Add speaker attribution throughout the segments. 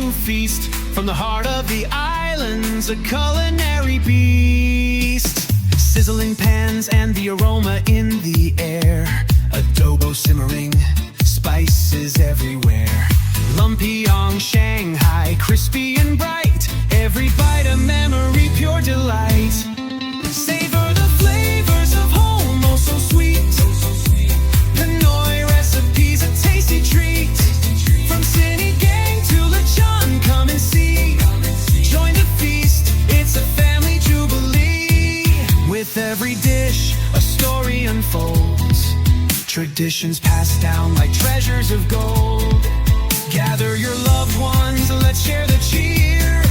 Speaker 1: to feast. From the heart of the islands, a culinary beast. Sizzling pans and the aroma in the air. Adobo simmering, spices everywhere. Lumpyong, Shanghai, crispy and bright. Every bite a memory, pure delight. Savor the flavors of home, oh so sweet. Pinoy recipes, a tasty treat. From Cine Gang to Lechon, come and see. Join the feast, it's a family jubilee. With every dish, a story unfolds. Traditions passed down like treasures of gold. Gather your loved ones, let's share the cheer.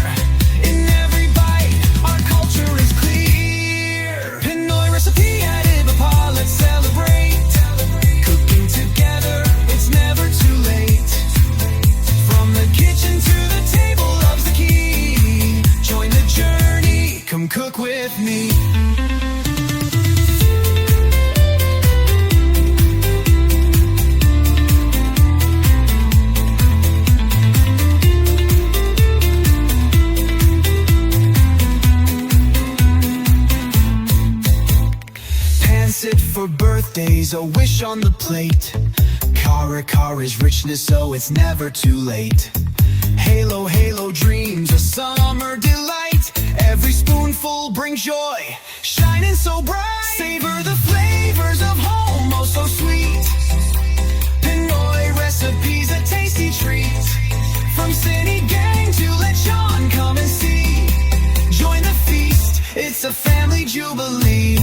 Speaker 1: In every bite, our culture is clear. Pinoy recipe at Ibapa, let's celebrate. Cooking together, it's never too late. From the kitchen to the table, love's the key. Join the journey, come cook with me. Sit for birthdays, a wish on the plate. Kara is richness, so it's never too late. Halo, halo dreams, a summer delight. Every spoonful brings joy, shining so bright. Savor the flavors of home, oh so sweet. Pinoy recipes, a tasty treat. From Cine Gang to Lechon, come and see. Join the feast, it's a family jubilee.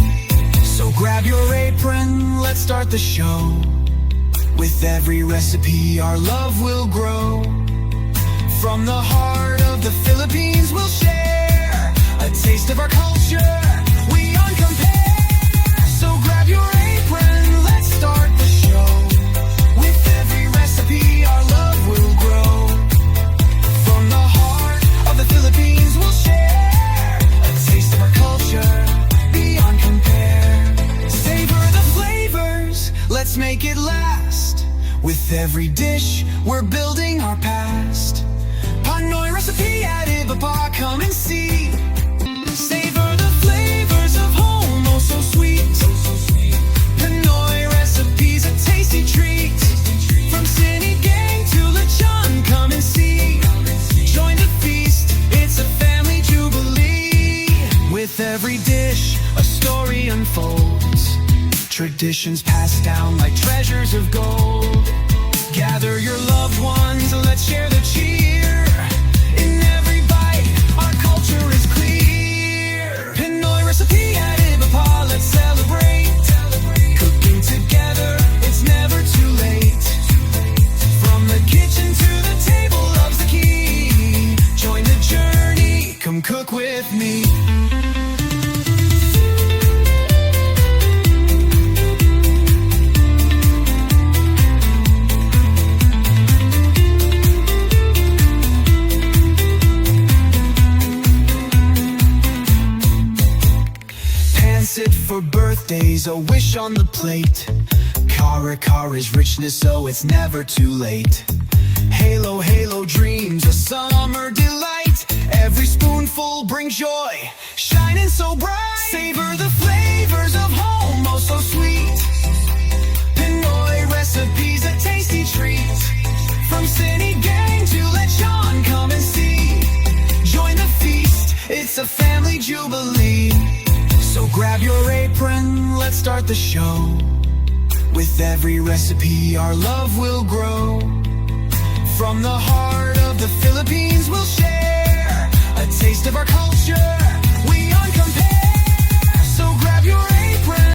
Speaker 1: So grab your apron, let's start the show. With every recipe, our love will grow. From the heart of the Philippines, we'll share a taste of our culture, we uncompare. So grab your apron, let's start the show. With every recipe, our love will grow. From the heart of the Philippines, we'll share a taste of our culture, beyond compare. Savor the flavors, let's make it last. With every dish, we're building our past. Pinoy recipe at Ibaba, come and see. Savor the flavors of home, oh so sweet. Pinoy recipes, a tasty treat. From Cine Gang to Lechon, come and see. Join the feast, it's a family jubilee. With every dish, a story unfolds. Traditions passed down like treasures of gold. Gather your loved ones, let's share the cheer. In every bite, our culture is clear. Pinoy recipe at Ibapa, let's celebrate. Cooking together, it's never too late. From the kitchen to the table, love's the key. Join the journey, come cook with me. Sit for birthdays, a wish on the plate. Kara is richness, so it's never too late. Halo, halo dreams, a summer delight. Every spoonful brings joy, shining so bright. Savor the flavors of home, oh so sweet. Pinoy recipes, a tasty treat. From Cine Gang to Lechon, come and see. Join the feast, it's a family jubilee. So grab your apron, let's start the show. With every recipe, our love will grow. From the heart of the Philippines, we'll share a taste of our culture.